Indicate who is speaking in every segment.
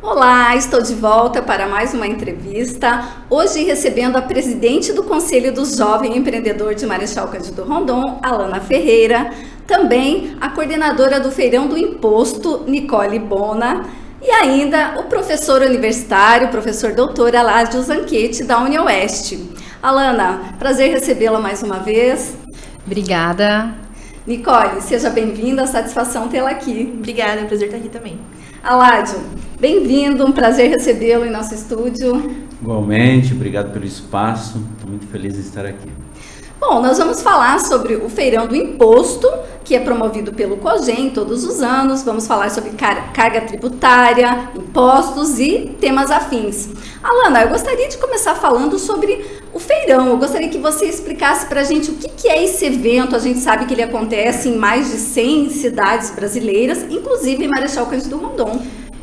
Speaker 1: Olá, estou de volta para mais uma entrevista. Hoje recebendo a presidente do Conselho do Jovem Empreendedor de Marechal Cândido Rondon, Alana Ferreira, também a coordenadora do Feirão do Imposto, Nicole Bona, e ainda o professor universitário, professor doutor Aládio Zanchetti, da UniOeste. Alana, prazer recebê-la mais uma vez.
Speaker 2: Obrigada.
Speaker 1: Nicole, seja bem-vinda, satisfação tê-la aqui.
Speaker 3: Obrigada, é um prazer estar aqui também.
Speaker 1: Aládio, bem-vindo, um prazer recebê-lo em nosso estúdio.
Speaker 4: Igualmente, obrigado pelo espaço, estou muito feliz de estar aqui.
Speaker 1: Bom, nós vamos falar sobre o Feirão do Imposto, que é promovido pelo COGEM todos os anos. Vamos falar sobre carga tributária, impostos e temas afins. Alana, eu gostaria de começar falando sobre o feirão. Eu gostaria que você explicasse para a gente o que é esse evento. A gente sabe que ele acontece em mais de 100 cidades brasileiras, inclusive em Marechal Cândido Rondon.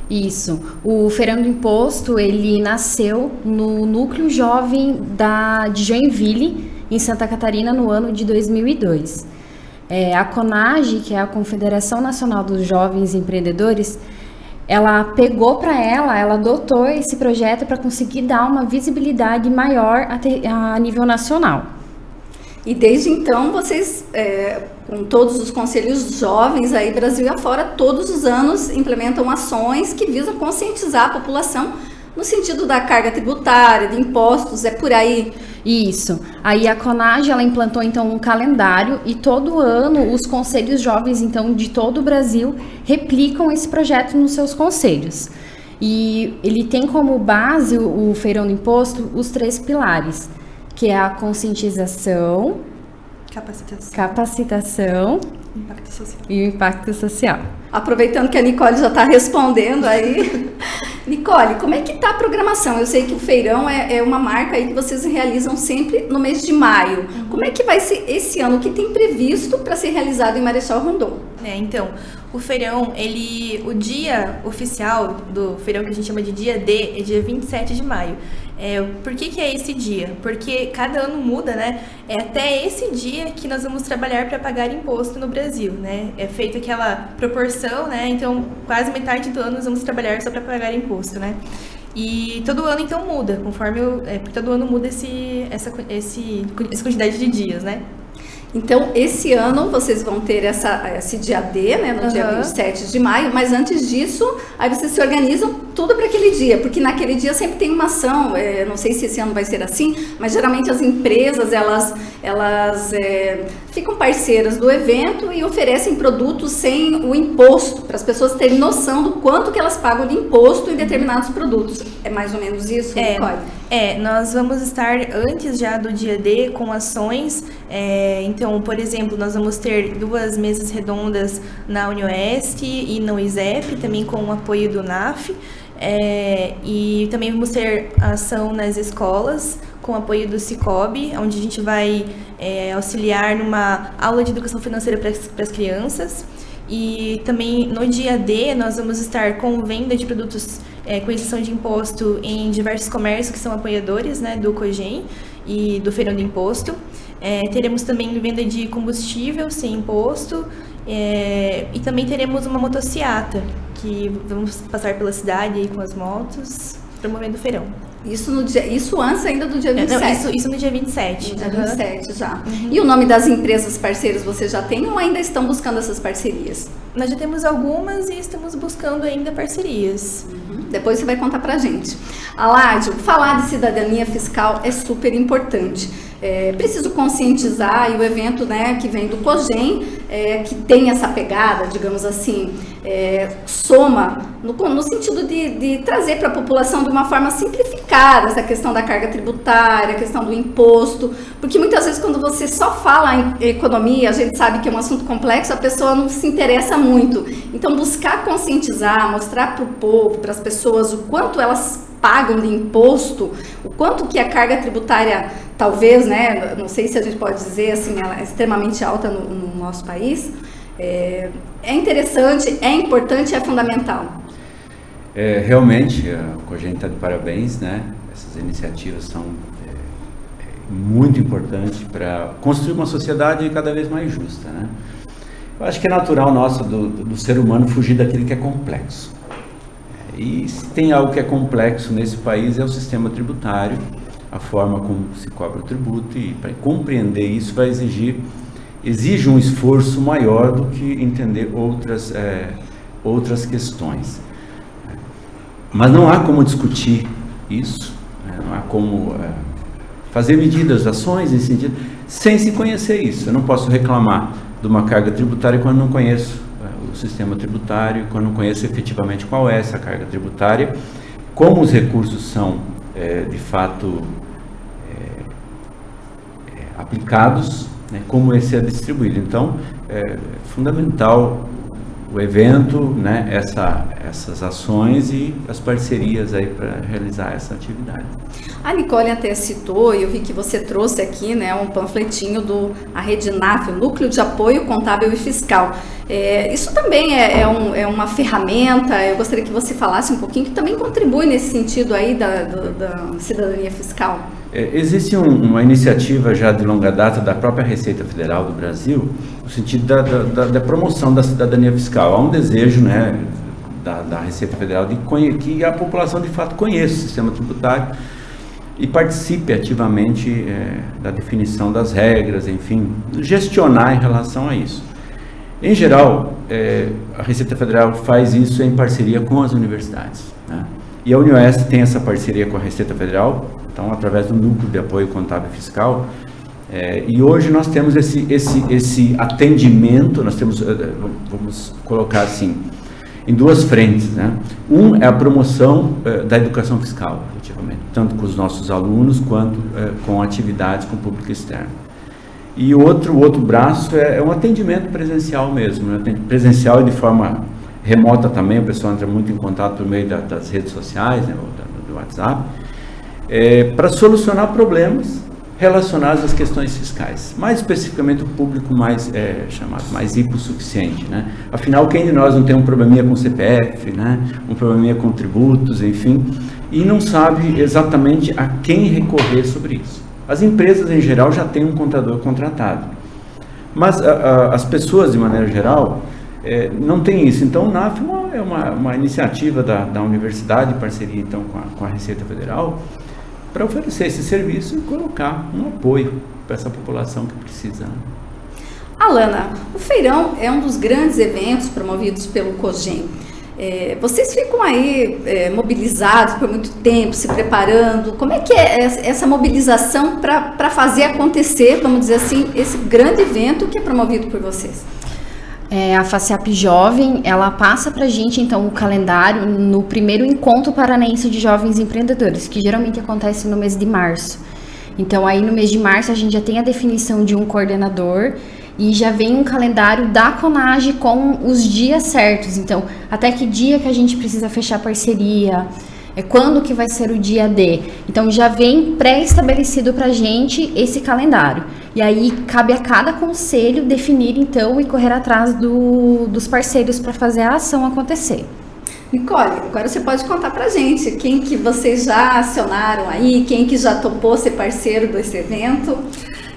Speaker 2: Isso. O Feirão do Imposto, ele nasceu no Núcleo Jovem de Joinville, em Santa Catarina, no ano de 2002. A CONAGE, que é a Confederação Nacional dos Jovens Empreendedores, ela pegou para ela adotou esse projeto para conseguir dar uma visibilidade maior a nível nacional.
Speaker 1: E desde então, vocês, com todos os conselhos jovens aí, Brasil e afora, todos os anos implementam ações que visam conscientizar a população no sentido da carga tributária, de impostos, é por aí?
Speaker 2: Isso. Aí a CONAGE, ela implantou então um calendário e todo ano os conselhos jovens então de todo o Brasil replicam esse projeto nos seus conselhos. E ele tem como base o Feirão do Imposto os 3 pilares, que é a conscientização, capacitação e o impacto social.
Speaker 1: Aproveitando que a Nicole já está respondendo aí, Nicole, como é que está a programação? Eu sei que o feirão é uma marca aí que vocês realizam sempre no mês de maio. Como é que vai ser esse ano? O que tem previsto para ser realizado em Marechal Rondon?
Speaker 3: Então, o feirão, o dia oficial do feirão, que a gente chama de dia D, é dia 27 de maio. Por que é esse dia? Porque cada ano muda, né? É até esse dia que nós vamos trabalhar para pagar imposto no Brasil, né? É feita aquela proporção, né? Então, quase metade do ano nós vamos trabalhar só para pagar imposto, né? E todo ano, então, muda, conforme... porque todo ano muda essa quantidade de dias, né?
Speaker 1: Então, esse ano vocês vão ter esse dia D, né, no dia 27 de maio, mas antes disso, aí vocês se organizam tudo para aquele dia, porque naquele dia sempre tem uma ação, não sei se esse ano vai ser assim, mas geralmente as empresas, elas ficam parceiras do evento e oferecem produtos sem o imposto, para as pessoas terem noção do quanto que elas pagam de imposto em determinados produtos. É mais ou menos isso, Nicole?
Speaker 3: Nós vamos estar antes já do dia D com ações, então, por exemplo, nós vamos ter 2 mesas redondas na UniOeste e no ISEP, também com o apoio do NAF, e também vamos ter ação nas escolas, com o apoio do Cicobi, onde a gente vai auxiliar numa aula de educação financeira para as crianças. E também no dia D nós vamos estar com venda de produtos com isenção de imposto em diversos comércios que são apoiadores, né, do COGEM e do Feirão do Imposto. Teremos também venda de combustível sem imposto e também teremos uma motociata, que vamos passar pela cidade aí com as motos, promovendo o feirão.
Speaker 1: Isso antes ainda do dia 27?
Speaker 3: Não, isso no dia 27.
Speaker 1: No dia 27 já. E o nome das empresas parceiras vocês já têm ou ainda estão buscando essas parcerias?
Speaker 3: Nós já temos algumas e estamos buscando ainda parcerias.
Speaker 1: Depois você vai contar pra gente. Aládio, falar de cidadania fiscal é super importante. Preciso conscientizar, e o evento, né, que vem do COGEM, que tem essa pegada, digamos assim, soma no sentido de trazer para a população de uma forma simplificada essa questão da carga tributária, a questão do imposto, porque muitas vezes quando você só fala em economia, a gente sabe que é um assunto complexo, a pessoa não se interessa muito. Então, buscar conscientizar, mostrar para o povo, para as pessoas, o quanto elas pagam de imposto, o quanto que a carga tributária, talvez, né, não sei se a gente pode dizer assim, ela é extremamente alta no nosso país, é interessante, é importante, é fundamental.
Speaker 4: Realmente, a COGEM está de parabéns, né? Essas iniciativas são muito importantes para construir uma sociedade cada vez mais justa, né? Eu acho que é natural nosso, do ser humano, fugir daquilo que é complexo. E se tem algo que é complexo nesse país é o sistema tributário, a forma como se cobra o tributo, e para compreender isso exige um esforço maior do que entender outras questões. Mas não há como discutir isso, não há como fazer medidas, ações nesse sentido, sem se conhecer isso. Eu não posso reclamar de uma carga tributária quando não conheço o sistema tributário, quando não conheço efetivamente qual é essa carga tributária, como os recursos são, de fato, aplicados, né, como esse é distribuído. Então, é fundamental o evento, né, essas ações e as parcerias aí para realizar essa atividade.
Speaker 1: A Nicole até citou, e eu vi que você trouxe aqui, né, um panfletinho do Redinaf, o Núcleo de Apoio Contábil e Fiscal. Isso também é uma ferramenta, eu gostaria que você falasse um pouquinho, que também contribui nesse sentido aí da cidadania fiscal.
Speaker 4: Existe uma iniciativa já de longa data da própria Receita Federal do Brasil, no sentido da promoção da cidadania fiscal. Há um desejo, né, da Receita Federal de que a população de fato conheça o sistema tributário e participe ativamente da definição das regras, enfim, gestionar em relação a isso. Em geral, a Receita Federal faz isso em parceria com as universidades, né? E a UniOeste tem essa parceria com a Receita Federal, então, através do Núcleo de Apoio Contábil e Fiscal, e hoje nós temos esse atendimento, nós temos, vamos colocar assim, em duas frentes, né? Um é a promoção da educação fiscal, efetivamente, tanto com os nossos alunos quanto com atividades com o público externo. E o outro braço é um atendimento presencial mesmo, né? Presencial e de forma remota também, o pessoal entra muito em contato por meio das redes sociais, né, do WhatsApp, para solucionar problemas relacionados às questões fiscais, mais especificamente o público mais chamado mais hipossuficiente, né? Afinal, quem de nós não tem um probleminha com CPF, né? Um probleminha com tributos, enfim, e não sabe exatamente a quem recorrer sobre isso. As empresas em geral já têm um contador contratado, mas as pessoas de maneira geral não tem isso. Então, o NAF é uma iniciativa da universidade, em parceria então com a Receita Federal, para oferecer esse serviço e colocar um apoio para essa população que precisa.
Speaker 1: Alana, o feirão é um dos grandes eventos promovidos pelo COGEM. Vocês ficam aí mobilizados por muito tempo, se preparando. Como é que é essa mobilização para fazer acontecer, vamos dizer assim, esse grande evento que é promovido por vocês?
Speaker 2: A FACEAP Jovem, ela passa para a gente, então, o calendário no primeiro encontro paranaense de jovens empreendedores, que geralmente acontece no mês de março. Então, aí no mês de março, a gente já tem a definição de um coordenador e já vem um calendário da CONAGE com os dias certos. Então, até que dia que a gente precisa fechar parceria, quando que vai ser o dia D. Então, já vem pré-estabelecido para a gente esse calendário. E aí, cabe a cada conselho definir, então, e correr atrás dos parceiros para fazer a ação acontecer.
Speaker 1: Nicole, agora você pode contar pra gente quem que vocês já acionaram aí, quem que já topou ser parceiro desse evento.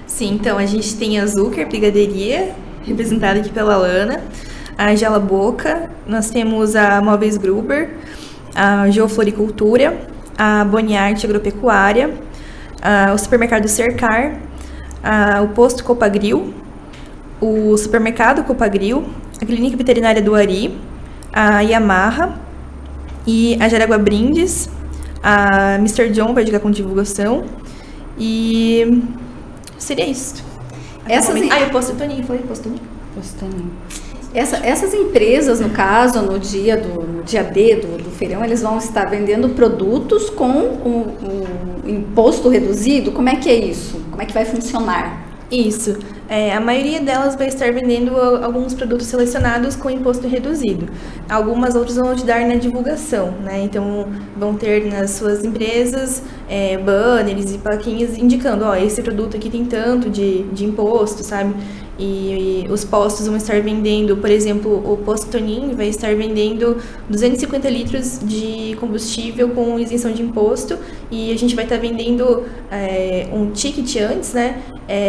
Speaker 3: Sim, então, a gente tem a Zucker Brigadeiria, representada aqui pela Alana, a Gela Boca, nós temos a Móveis Gruber, a Geofloricultura, a Boniarte Agropecuária, o supermercado Cercar, o posto Copagril, o supermercado Copagril, a clínica veterinária do Ari, a Yamaha e a Jaraguá Brindes, a Mr. John vai ajudar com divulgação e seria isso. E o posto Toninho, foi o posto Toninho?
Speaker 2: Posto Toninho.
Speaker 1: Essas empresas, no caso, no dia D do feirão, eles vão estar vendendo produtos com o imposto reduzido? Como é que é isso? Como é que vai funcionar?
Speaker 3: Isso. A maioria delas vai estar vendendo alguns produtos selecionados com imposto reduzido. Algumas outras vão ajudar na divulgação, né? Então, vão ter nas suas empresas banners e plaquinhas indicando, esse produto aqui tem tanto de imposto, sabe? E os postos vão estar vendendo, por exemplo, o posto Toninho vai estar vendendo 250 litros de combustível com isenção de imposto e a gente vai estar vendendo um ticket antes, né?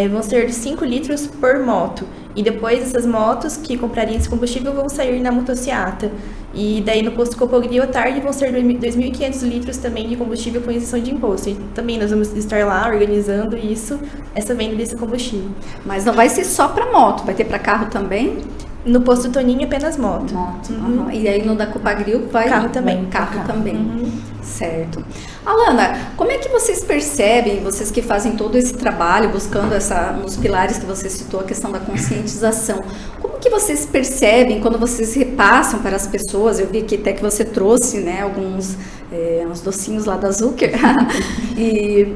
Speaker 3: Vão ser 5 litros por moto E depois essas motos que comprariam esse combustível vão sair na motociata. E daí no posto Copogril à tarde vão ser 2.500 litros também de combustível com isenção de imposto. E também nós vamos estar lá organizando isso, essa venda desse combustível.
Speaker 1: Mas não vai ser só para moto, vai ter para carro também?
Speaker 3: No posto Toninho apenas moto.
Speaker 1: Uhum. E aí no da Copogril vai...
Speaker 3: Carro também.
Speaker 1: Carro também. Certo. Alana, como é que vocês percebem, vocês que fazem todo esse trabalho, buscando nos pilares que você citou, a questão da conscientização, como que vocês percebem quando vocês repassam para as pessoas? Eu vi que até que você trouxe, né, uns docinhos lá da Zucker. E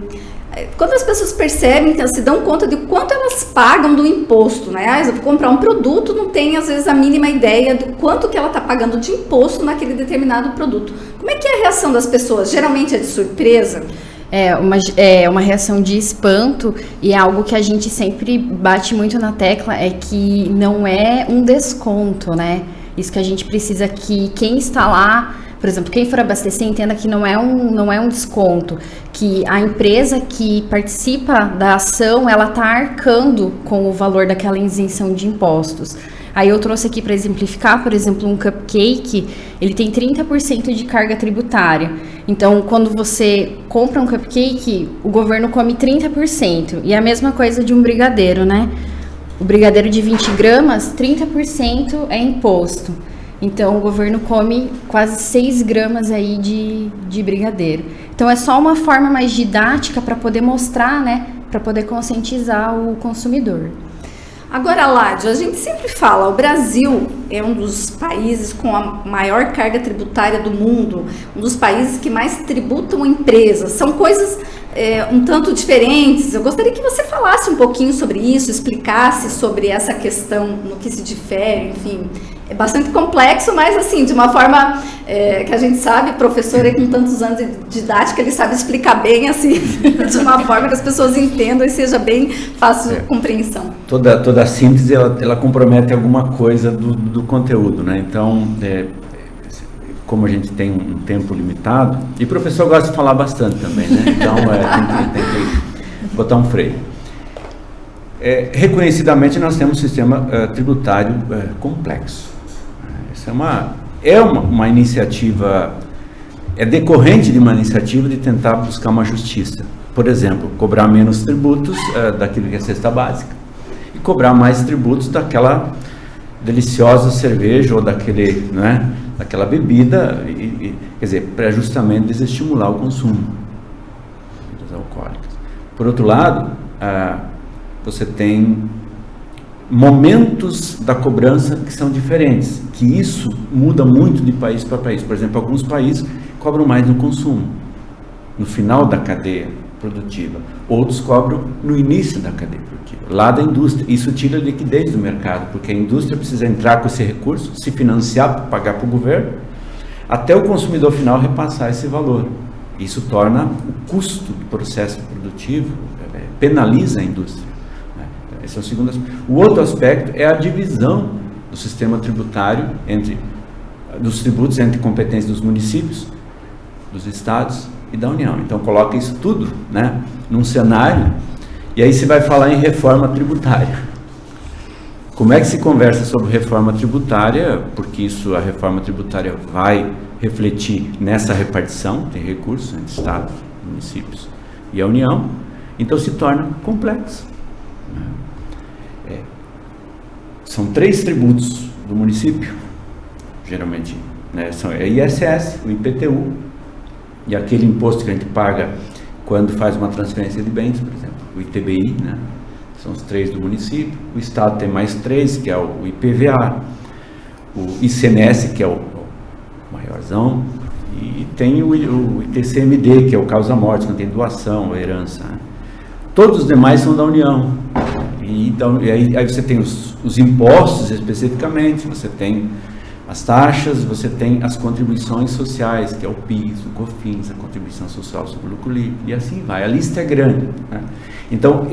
Speaker 1: quando as pessoas percebem, então, se dão conta de quanto elas pagam do imposto, né? Eu vou comprar um produto, não tem às vezes a mínima ideia do quanto que ela está pagando de imposto naquele determinado produto. Como é que é a reação das pessoas? Geralmente é de surpresa?
Speaker 2: É uma reação de espanto, e é algo que a gente sempre bate muito na tecla, é que não é um desconto, né? Isso que a gente precisa que quem está lá, por exemplo, quem for abastecer, entenda que não é um desconto, que a empresa que participa da ação, ela está arcando com o valor daquela isenção de impostos. Aí eu trouxe aqui para exemplificar, por exemplo, um cupcake, ele tem 30% de carga tributária. Então, quando você compra um cupcake, o governo come 30%. E a mesma coisa de um brigadeiro, né? O brigadeiro de 20 gramas, 30% é imposto. Então, o governo come quase 6 gramas aí de brigadeiro. Então, é só uma forma mais didática para poder mostrar, né? Para poder conscientizar o consumidor.
Speaker 1: Agora, Ládio, a gente sempre fala, o Brasil é um dos países com a maior carga tributária do mundo, um dos países que mais tributam empresas. São coisas um tanto diferentes. Eu gostaria que você falasse um pouquinho sobre isso, explicasse sobre essa questão, no que se difere, enfim. É bastante complexo, mas assim, de uma forma que a gente sabe, professor aí com tantos anos de didática, ele sabe explicar bem, assim, de uma forma que as pessoas entendam e seja bem fácil de compreensão.
Speaker 4: Toda a síntese, ela compromete alguma coisa do conteúdo, né? Então, como a gente tem um tempo limitado, e o professor gosta de falar bastante também, né? Então, tem que botar um freio. Reconhecidamente, nós temos um sistema tributário complexo. Essa é uma iniciativa, decorrente de uma iniciativa de tentar buscar uma justiça. Por exemplo, cobrar menos tributos daquilo que é cesta básica e cobrar mais tributos daquela deliciosa cerveja ou daquela bebida, quer dizer, para justamente desestimular o consumo de bebidas alcoólicas. Por outro lado, você tem momentos da cobrança que são diferentes, que isso muda muito de país para país. Por exemplo, alguns países cobram mais no consumo, no final da cadeia produtiva. Outros cobram no início da cadeia produtiva, lá da indústria. Isso tira a liquidez do mercado, porque a indústria precisa entrar com esse recurso, se financiar para pagar para o governo, até o consumidor final repassar esse valor. Isso torna o custo do processo produtivo, penaliza a indústria. Esse é o segundo aspecto. O outro aspecto é a divisão do sistema tributário dos tributos entre competências dos municípios, dos estados e da União. Então coloca isso tudo, né, num cenário, e aí você vai falar em reforma tributária. Como é que se conversa sobre reforma tributária? Porque a reforma tributária vai refletir nessa repartição de recursos entre estados, municípios e a União, então se torna complexo. São 3 tributos do município, geralmente, né, são a ISS, o IPTU e aquele imposto que a gente paga quando faz uma transferência de bens, por exemplo, o ITBI, né, são os 3 do município. O estado tem mais 3, que é o IPVA, o ICMS, que é o maiorzão, e tem o ITCMD, que é o causa-morte, não tem doação, herança, né. Todos os demais são da União. E aí você tem os impostos especificamente, você tem as taxas, você tem as contribuições sociais, que é o PIS, o COFINS, a contribuição social sobre o lucro livre, e assim vai. A lista é grande, né? Então,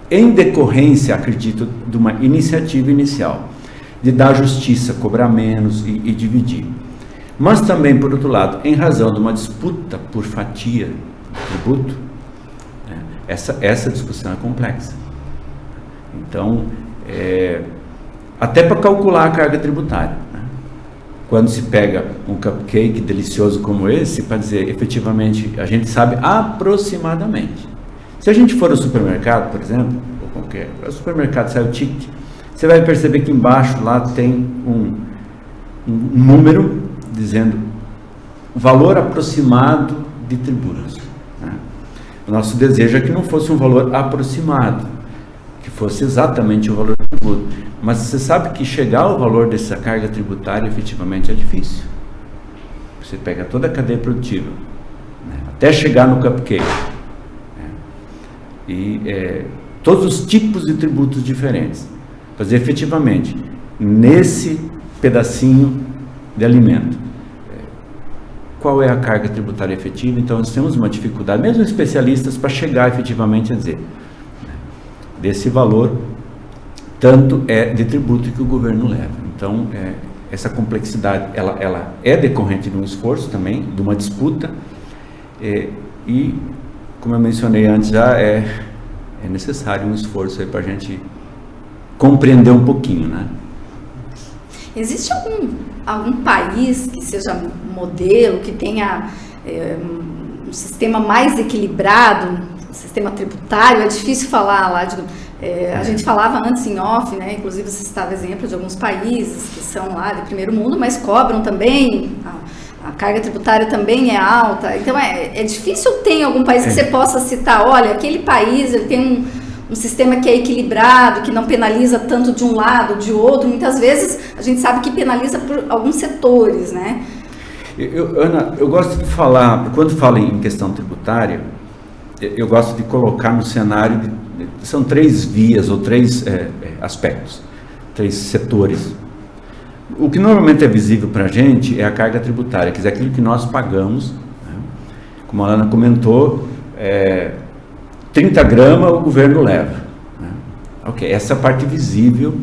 Speaker 4: em decorrência, acredito, de uma iniciativa inicial, de dar justiça, cobrar menos e dividir. Mas também, por outro lado, em razão de uma disputa por fatia do tributo, essa discussão é complexa. Então, até para calcular a carga tributária, né? Quando se pega um cupcake delicioso como esse, para dizer, efetivamente, a gente sabe aproximadamente. Se a gente for ao supermercado, por exemplo, ou qualquer supermercado, sai o ticket, você vai perceber que embaixo lá tem um número dizendo o valor aproximado de tributos, né? O nosso desejo é que não fosse um valor aproximado, que fosse exatamente o valor do tributo. Mas você sabe que chegar ao valor dessa carga tributária efetivamente é difícil. Você pega toda a cadeia produtiva, né, até chegar no cupcake, né, e todos os tipos de tributos diferentes. Fazer efetivamente, nesse pedacinho de alimento, qual é a carga tributária efetiva? Então nós temos uma dificuldade, mesmo especialistas, para chegar efetivamente a dizer, desse valor, tanto é de tributo que o governo leva. Então, essa complexidade, ela é decorrente de um esforço também, de uma disputa, e, como eu mencionei antes já, é necessário um esforço para a gente compreender um pouquinho, né?
Speaker 1: Existe algum país que seja modelo, que tenha um sistema mais equilibrado, um sistema tributário? É difícil falar lá a gente falava antes em off, né? Inclusive você citava exemplo de alguns países que são lá de primeiro mundo, mas cobram também, a carga tributária também é alta. Então é difícil ter algum país que você possa citar, olha, aquele país ele tem um sistema que é equilibrado, que não penaliza tanto de um lado, de outro. Muitas vezes a gente sabe que penaliza por alguns setores, né?
Speaker 4: Ana, eu gosto de falar, quando falo em questão tributária, eu gosto de colocar no cenário, são 3 vias ou 3 aspectos, 3 setores. O que normalmente é visível para a gente é a carga tributária, quer dizer, aquilo que nós pagamos, né? Como a Ana comentou, 30 gramas o governo leva, né? Ok, essa é a parte visível,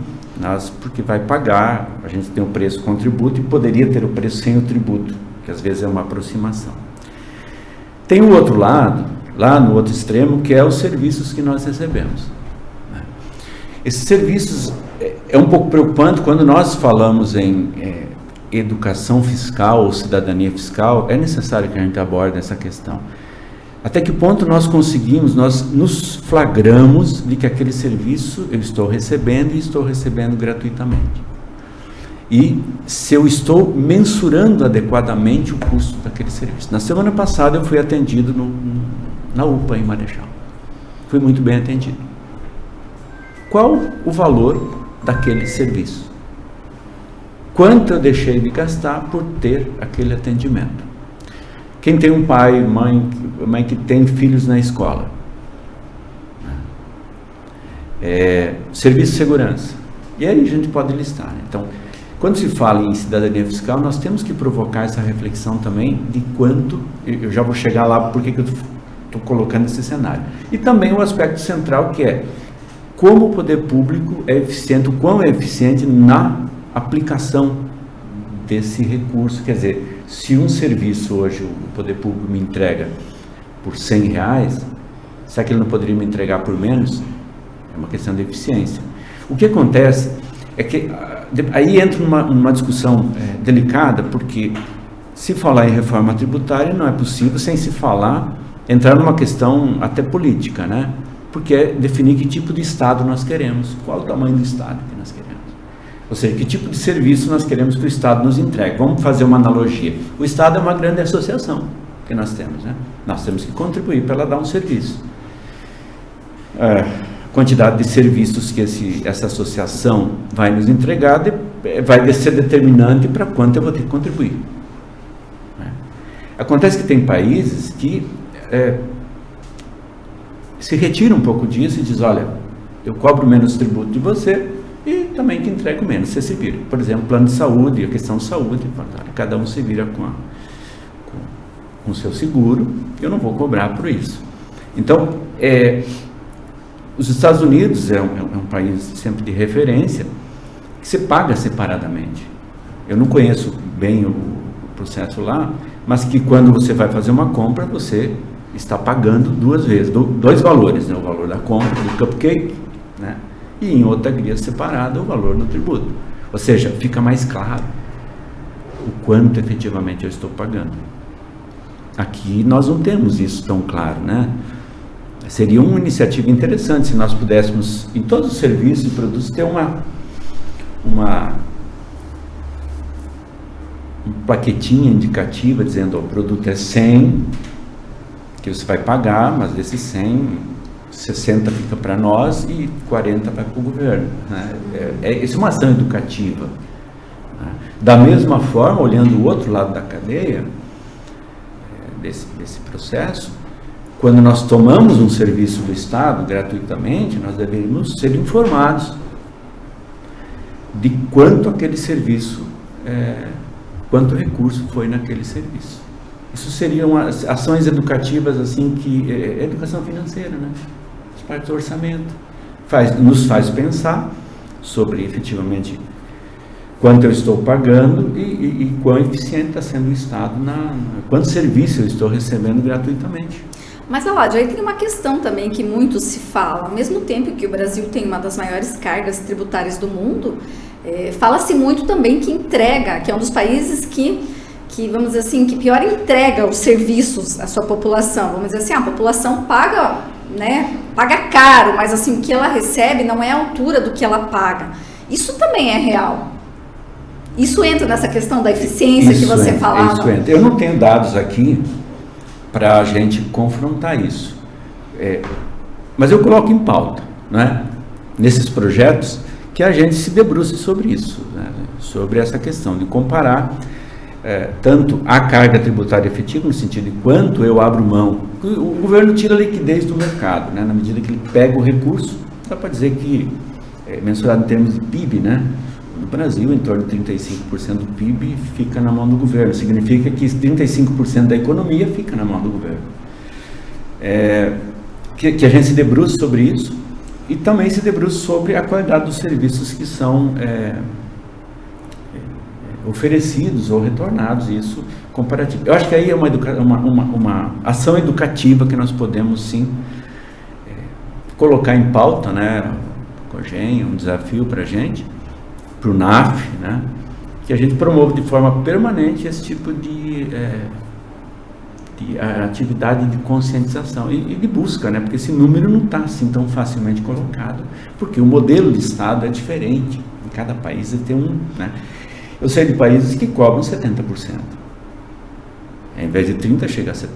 Speaker 4: porque vai pagar, a gente tem o preço com tributo e poderia ter o preço sem o tributo, que às vezes é uma aproximação. Tem o outro lado, lá no outro extremo, que é os serviços que nós recebemos, né? Esses serviços é um pouco preocupante quando nós falamos em educação fiscal ou cidadania fiscal. É necessário que a gente aborde essa questão. Até que ponto nós nos flagramos de que aquele serviço eu estou recebendo e estou recebendo gratuitamente. E se eu estou mensurando adequadamente o custo daquele serviço. Na semana passada eu fui atendido na UPA em Marechal. Fui muito bem atendido. Qual o valor daquele serviço? Quanto eu deixei de gastar por ter aquele atendimento? Quem tem um pai, mãe que tem filhos na escola, serviço de segurança, e aí a gente pode listar. Então, quando se fala em cidadania fiscal, nós temos que provocar essa reflexão também de quanto, eu já vou chegar lá porque que eu estou colocando esse cenário, e também o aspecto central, que é como o poder público é eficiente, o quão é eficiente na aplicação desse recurso. Quer dizer, se um serviço hoje o poder público me entrega por R$100, será que ele não poderia me entregar por menos? É uma questão de eficiência. O que acontece é que aí entra numa discussão delicada, porque se falar em reforma tributária não é possível sem se entrar numa questão até política, né? Porque é definir que tipo de Estado nós queremos, qual o tamanho do Estado que nós queremos. Ou seja, que tipo de serviço nós queremos que o Estado nos entregue. Vamos fazer uma analogia. O Estado é uma grande associação que nós temos, né? Nós temos que contribuir para ela dar um serviço. A quantidade de serviços que essa associação vai nos entregar vai ser determinante para quanto eu vou ter que contribuir. Acontece que tem países que se retira um pouco disso e diz, olha, eu cobro menos tributo de você e também te entrego menos, você se vira. Por exemplo, plano de saúde, a questão de saúde, cada um se vira com o seu seguro, eu não vou cobrar por isso. Então, os Estados Unidos é um país sempre de referência, que se paga separadamente. Eu não conheço bem o processo lá, mas que quando você vai fazer uma compra, você está pagando 2 vezes, 2 valores, né? O valor da compra do cupcake, né? e em outra guia separada o valor do tributo. Ou seja, fica mais claro o quanto efetivamente eu estou pagando. Aqui nós não temos isso tão claro, né? Seria uma iniciativa interessante se nós pudéssemos, em todos os serviços e produtos, ter uma plaquetinha indicativa dizendo: o produto é 100, que você vai pagar, mas desses 100, 60 fica para nós e 40 vai para o governo, né? Isso é uma ação educativa, né? Da mesma forma, olhando o outro lado da cadeia, desse processo, quando nós tomamos um serviço do Estado gratuitamente, nós deveríamos ser informados de quanto aquele serviço, quanto recurso foi naquele serviço. Isso seriam ações educativas, assim, que é educação financeira, né? Faz parte do orçamento. Nos faz pensar sobre, efetivamente, quanto eu estou pagando e quão eficiente está sendo o Estado, quanto serviço eu estou recebendo gratuitamente.
Speaker 1: Mas, Aládio, aí tem uma questão também que muito se fala. Ao mesmo tempo que o Brasil tem uma das maiores cargas tributárias do mundo, fala-se muito também que é um dos países que, vamos dizer assim, que pior entrega os serviços à sua população. Vamos dizer assim, a população paga, né, paga caro, mas assim, o que ela recebe não é a altura do que ela paga. Isso também é real. Isso entra nessa questão da eficiência que você falava?
Speaker 4: Isso entra. Eu não tenho dados aqui para a gente confrontar isso. Mas eu coloco em pauta, né, nesses projetos, que a gente se debruce sobre isso, né, sobre essa questão de comparar tanto a carga tributária efetiva, no sentido de quanto eu abro mão. O governo tira a liquidez do mercado, né, na medida que ele pega o recurso. Dá para dizer que, mensurado em termos de PIB, né, no Brasil, em torno de 35% do PIB fica na mão do governo. Significa que 35% da economia fica na mão do governo. Que a gente se debruce sobre isso e também se debruce sobre a qualidade dos serviços que são oferecidos ou retornados. Isso comparativo. Eu acho que aí é uma ação educativa que nós podemos, sim, colocar em pauta, né? COGEN, um desafio para a gente, para o NAF, né, que a gente promova de forma permanente esse tipo de atividade de conscientização e de busca, né, porque esse número não está assim tão facilmente colocado, porque o modelo de Estado é diferente, em cada país tem né, eu sei de países que cobram 70%, em vez de 30% chega a 70%,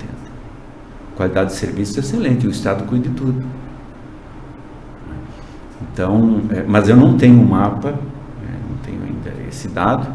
Speaker 4: qualidade de serviço é excelente, o Estado cuida de tudo. Então, mas eu não tenho um mapa, não tenho ainda esse dado,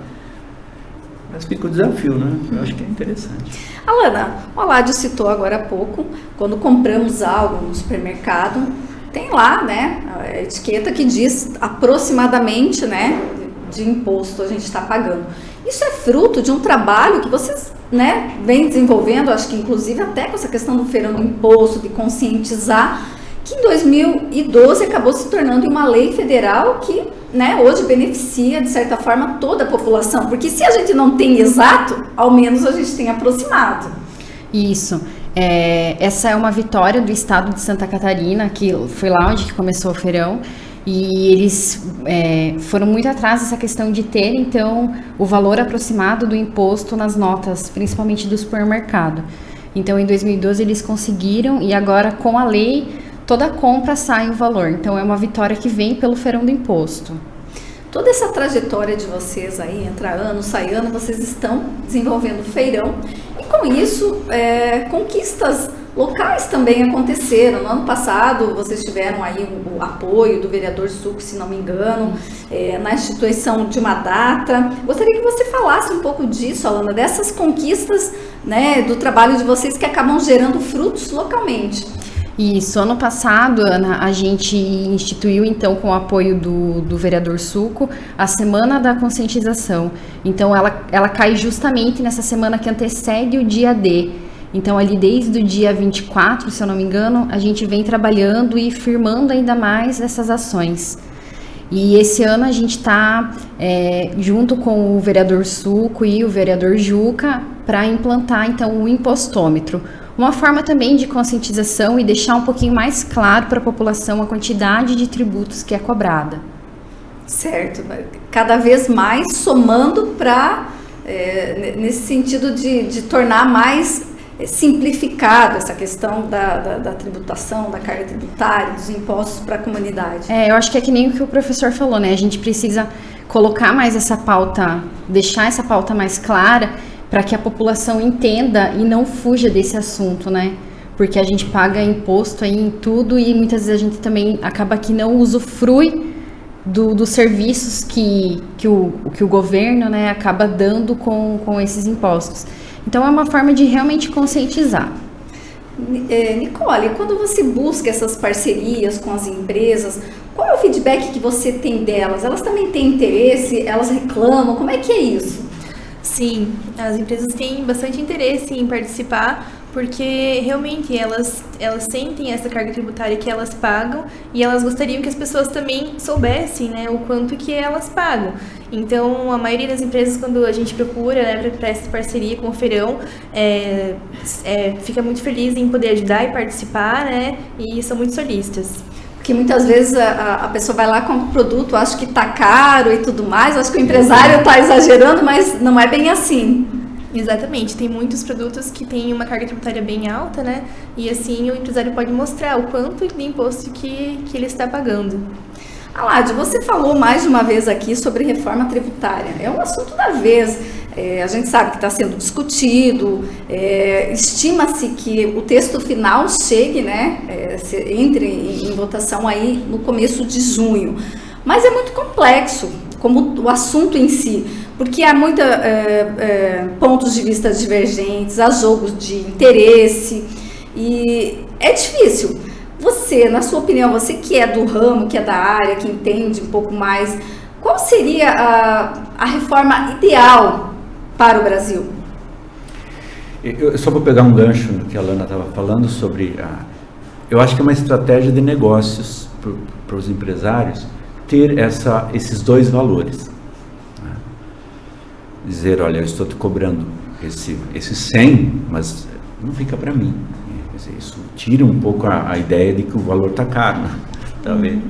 Speaker 4: mas fica o desafio, né? Eu acho que é interessante.
Speaker 1: Alana, o Aládio citou agora há pouco, quando compramos algo no supermercado, tem lá, né, a etiqueta que diz aproximadamente, né, de imposto a gente está pagando. Isso é fruto de um trabalho que vocês, né, vem desenvolvendo, acho que inclusive até com essa questão do feirão do imposto, de conscientizar, que em 2012 acabou se tornando uma lei federal que, né, hoje beneficia, de certa forma, toda a população. Porque se a gente não tem exato, ao menos a gente tem aproximado.
Speaker 2: Isso. Essa é uma vitória do estado de Santa Catarina, que foi lá onde começou o feirão. E eles foram muito atrás dessa questão de ter, então, o valor aproximado do imposto nas notas, principalmente do supermercado. Então, em 2012 eles conseguiram, e agora com a lei, toda compra sai o valor. Então, é uma vitória que vem pelo feirão do imposto.
Speaker 1: Toda essa trajetória de vocês aí, entra ano, sai ano, vocês estão desenvolvendo o feirão. E com isso, conquistas locais também aconteceram. No ano passado, vocês tiveram aí o apoio do vereador Succo, se não me engano, na instituição de uma data. Gostaria que você falasse um pouco disso, Alana, dessas conquistas, né, do trabalho de vocês que acabam gerando frutos localmente.
Speaker 2: Isso, ano passado, Ana, a gente instituiu, então, com o apoio do vereador Succo, a Semana da Conscientização. Então, ela cai justamente nessa semana que antecede o dia D. Então, ali desde o dia 24, se eu não me engano, a gente vem trabalhando e firmando ainda mais essas ações. E esse ano a gente está junto com o vereador Succo e o vereador Juca para implantar, então, o impostômetro. uma forma também de conscientização e deixar um pouquinho mais claro para a população a quantidade de tributos que é cobrada.
Speaker 1: Certo, cada vez mais somando para, nesse sentido de tornar mais simplificado essa questão da tributação, da carga tributária, dos impostos para a comunidade.
Speaker 2: Eu acho que é que nem o que o professor falou, né? A gente precisa colocar mais essa pauta, deixar essa pauta mais clara para que a população entenda e não fuja desse assunto, né? Porque a gente paga imposto aí em tudo e muitas vezes a gente também acaba que não usufrui dos serviços que o governo, né, acaba dando com esses impostos. Então, é uma forma de realmente conscientizar.
Speaker 1: Nicole, quando você busca essas parcerias com as empresas, qual é o feedback que você tem delas? Elas também têm interesse? Elas reclamam? Como é que é isso?
Speaker 3: Sim, as empresas têm bastante interesse em participar, porque realmente elas sentem essa carga tributária que elas pagam e elas gostariam que as pessoas também soubessem, né, o quanto que elas pagam. Então, a maioria das empresas, quando a gente procura, né, para essa parceria com o Feirão, fica muito feliz em poder ajudar e participar, né, e são muito solistas.
Speaker 1: Porque muitas vezes a pessoa vai lá, compra o produto, acha que está caro e tudo mais, acho que o empresário está exagerando, mas não é bem assim.
Speaker 3: Exatamente, tem muitos produtos que têm uma carga tributária bem alta, né? E assim o empresário pode mostrar o quanto de imposto que ele está pagando.
Speaker 1: Alade, você falou mais de uma vez aqui sobre reforma tributária. É um assunto da vez. A gente sabe que está sendo discutido, estima-se que o texto final chegue, né? Entre em votação aí no começo de junho. Mas é muito complexo, como o assunto em si, porque há muitos pontos de vista divergentes, há jogos de interesse e é difícil. Você, na sua opinião, você que é do ramo, que é da área, que entende um pouco mais, qual seria a reforma ideal para o Brasil?
Speaker 4: Eu só vou pegar um gancho no que a Lana estava falando sobre eu acho que é uma estratégia de negócios para os empresários ter esses dois valores. Né? Dizer, olha, eu estou te cobrando esse 100, mas não fica para mim. Quer dizer, isso tira um pouco a ideia de que o valor está caro. Né? Tá vendo?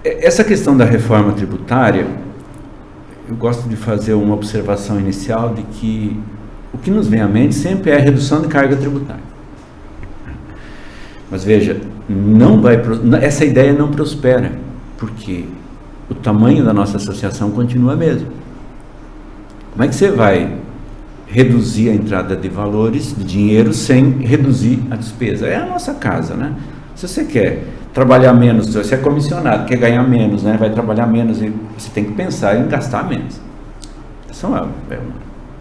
Speaker 4: Essa questão da reforma tributária, eu gosto de fazer uma observação inicial de que o que nos vem à mente sempre é a redução de carga tributária. Mas veja, essa ideia não prospera, porque o tamanho da nossa associação continua mesmo. Como é que você vai reduzir a entrada de valores, de dinheiro, sem reduzir a despesa? É a nossa casa, né? Se você quer trabalhar menos, se você é comissionado, quer ganhar menos, né? Vai trabalhar menos, e você tem que pensar em gastar menos. Isso é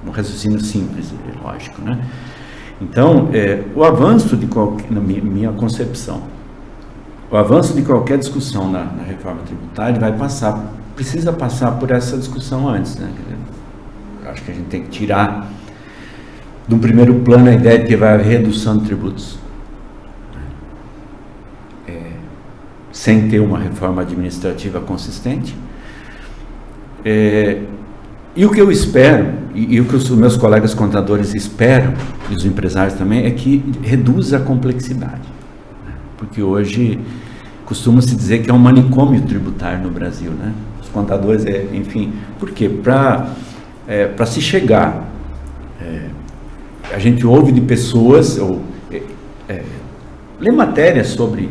Speaker 4: um raciocínio simples, lógico, né? Então, o avanço de na minha concepção, o avanço de qualquer discussão na reforma tributária precisa passar por essa discussão antes, né? Acho que a gente tem que tirar de um primeiro plano a ideia de que vai haver redução de tributos, sem ter uma reforma administrativa consistente. E o que eu espero, e o que os meus colegas contadores esperam, e os empresários também, é que reduza a complexidade. Porque hoje costuma-se dizer que é um manicômio tributário no Brasil, né? Os contadores, enfim, por quê? Para se chegar, a gente ouve de pessoas, lê matérias sobre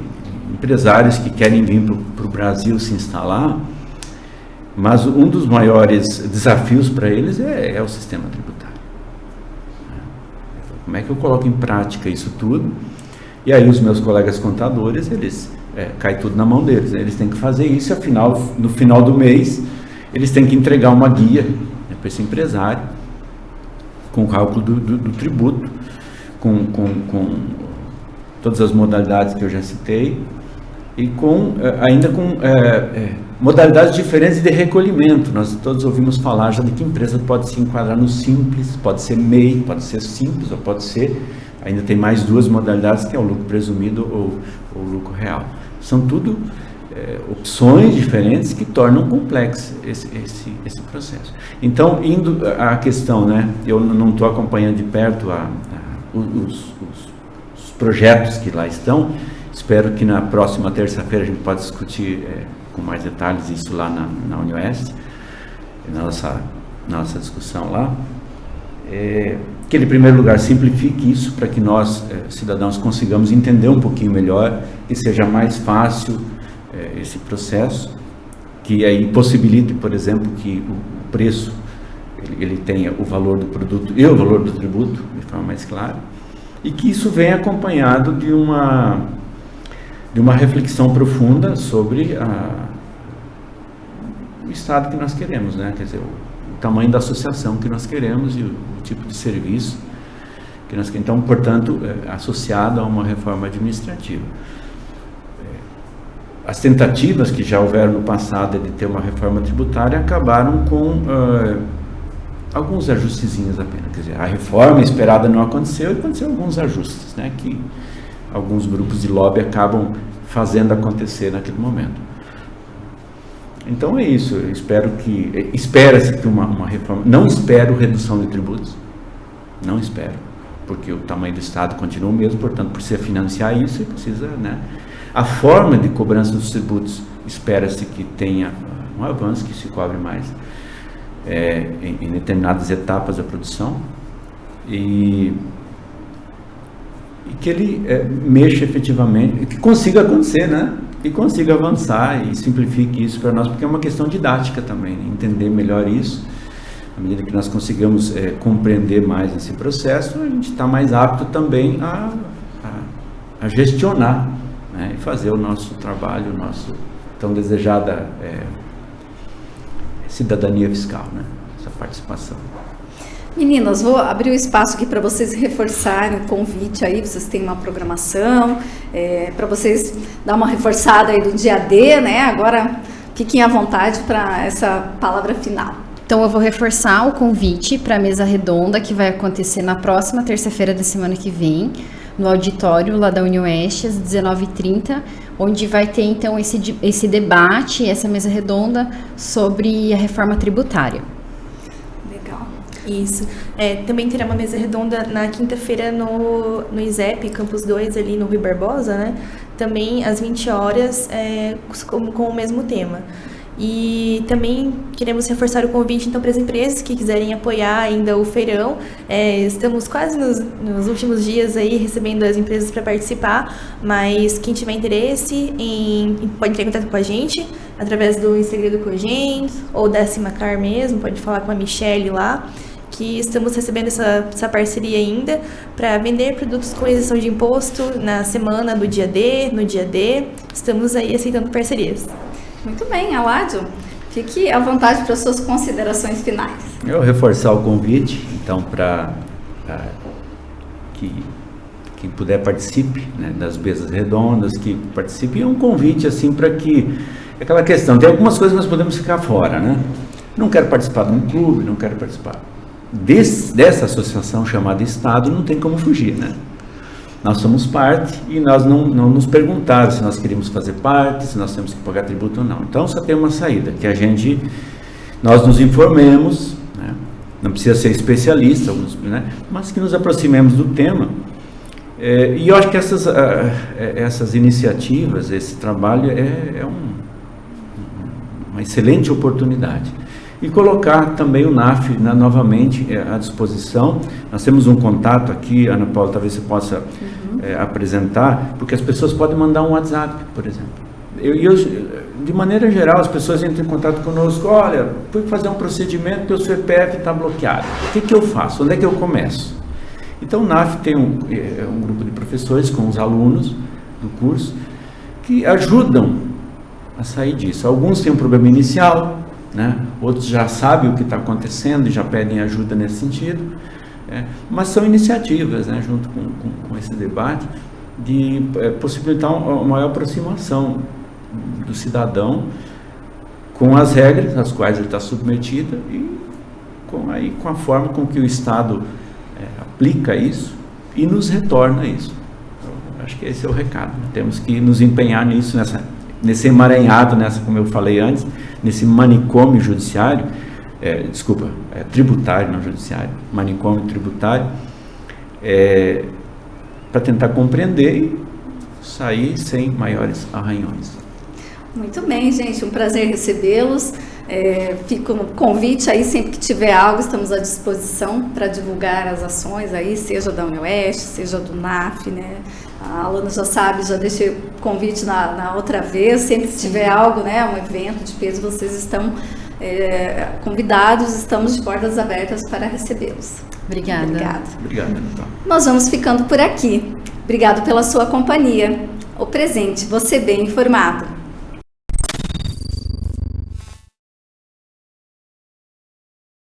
Speaker 4: empresários que querem vir para o Brasil se instalar, mas um dos maiores desafios para eles é o sistema tributário. Como é que eu coloco em prática isso tudo? E aí os meus colegas contadores, cai tudo na mão deles, né? Eles têm que fazer isso, afinal, no final do mês, eles têm que entregar uma guia, né, para esse empresário, com o cálculo do tributo, com todas as modalidades que eu já citei, e ainda com modalidades diferentes de recolhimento. Nós todos ouvimos falar já de que empresa pode se enquadrar no simples, pode ser MEI, pode ser simples, ou pode ser, ainda tem mais duas modalidades, que é o lucro presumido ou o lucro real. São tudo opções diferentes que tornam complexo esse processo. Então, indo à questão, né, eu não estou acompanhando de perto os projetos que lá estão, espero que na próxima terça-feira a gente possa discutir com mais detalhes isso lá na UniOeste, na nossa discussão lá, que ele, em primeiro lugar, simplifique isso para que nós, cidadãos, consigamos entender um pouquinho melhor e seja mais fácil esse processo, que aí possibilite, por exemplo, que o preço ele tenha o valor do produto e o valor do tributo de forma mais clara, e que isso venha acompanhado de uma reflexão profunda sobre o estado que nós queremos, né? Quer dizer, o tamanho da associação que nós queremos e o tipo de serviço que nós queremos. Então, portanto, associado a uma reforma administrativa. As tentativas que já houveram no passado de ter uma reforma tributária acabaram com alguns ajustezinhos apenas. Quer dizer, a reforma esperada não aconteceu e aconteceu alguns ajustes, né, que alguns grupos de lobby acabam fazendo acontecer naquele momento. Então é isso, eu espera-se que uma reforma, não espero redução de tributos, não espero, porque o tamanho do Estado continua o mesmo, portanto precisa financiar isso e precisa, né, a forma de cobrança dos tributos, espera-se que tenha um avanço, que se cobre mais em determinadas etapas da produção e que ele mexa efetivamente, que consiga acontecer, né? E consiga avançar e simplifique isso para nós, porque é uma questão didática também, né? Entender melhor isso. À medida que nós consigamos compreender mais esse processo, a gente está mais apto também a gestionar, né? E fazer o nosso trabalho, o nosso tão desejada cidadania fiscal, né? Essa participação.
Speaker 1: Meninas, vou abrir o espaço aqui para vocês reforçarem o convite aí, vocês têm uma programação, para vocês dar uma reforçada aí do dia D, né? Agora fiquem à vontade para essa palavra final.
Speaker 2: Então eu vou reforçar o convite para a mesa redonda que vai acontecer na próxima terça-feira da semana que vem, no auditório lá da UniOeste, às 19h30, onde vai ter então esse debate, essa mesa redonda sobre a reforma tributária.
Speaker 3: Isso. Também terá uma mesa redonda na quinta-feira no ISEP, Campus 2, ali no Rui Barbosa, né? Também às 20 horas, com o mesmo tema. E também queremos reforçar o convite, então, para as empresas que quiserem apoiar ainda o feirão. Estamos quase nos últimos dias aí recebendo as empresas para participar, mas quem tiver interesse pode entrar em contato com a gente através do Instagram do Cogem ou da Cimacar mesmo, pode falar com a Michelle lá, que estamos recebendo essa parceria ainda para vender produtos com isenção de imposto na semana do dia D, no dia D. Estamos aí aceitando parcerias.
Speaker 1: Muito bem, Aládio, fique à vontade para suas considerações finais.
Speaker 4: Eu reforçar o convite, então, para que quem puder participe, né, das mesas redondas, que participe. É um convite, assim, para que... Aquela questão, tem algumas coisas que nós podemos ficar fora, né? Não quero participar de um clube, não quero participar dessa associação chamada Estado, não tem como fugir, né? Nós somos parte e nós não nos perguntaram se nós queríamos fazer parte, se nós temos que pagar tributo ou não. Então só tem uma saída, que nós nos informemos, né? Não precisa ser especialista, né? Mas que nos aproximemos do tema. E eu acho que essas iniciativas, esse trabalho é uma excelente oportunidade. E colocar também o NAF novamente à disposição. Nós temos um contato aqui, Ana Paula, talvez você possa apresentar, porque as pessoas podem mandar um WhatsApp, por exemplo. De maneira geral, as pessoas entram em contato conosco, olha, fui fazer um procedimento, meu CPF está bloqueado. O que eu faço? Onde é que eu começo? Então o NAF tem um grupo de professores com os alunos do curso que ajudam a sair disso. Alguns têm um problema inicial, né? Outros já sabem o que está acontecendo e já pedem ajuda nesse sentido, mas são iniciativas, né, junto com esse debate, de possibilitar uma maior aproximação do cidadão com as regras às quais ele está submetido e com a forma com que o Estado aplica isso e nos retorna isso. Então, acho que esse é o recado, né? Temos que nos empenhar nisso, nessa nesse emaranhado, como eu falei antes, nesse manicômio judiciário, tributário, não judiciário, manicômio tributário, para tentar compreender e sair sem maiores arranhões.
Speaker 1: Muito bem, gente, um prazer recebê-los. Fico no convite aí, sempre que tiver algo, estamos à disposição para divulgar as ações aí, seja da UniOeste, seja do NAF, né? A Alana já sabe, já deixei o convite na outra vez, sempre que tiver algo, né, um evento de peso, vocês estão convidados, estamos de portas abertas para recebê-los.
Speaker 2: Obrigada.
Speaker 4: Obrigado, então.
Speaker 1: Nós vamos ficando por aqui. Obrigado pela sua companhia. O Presente, você bem informado.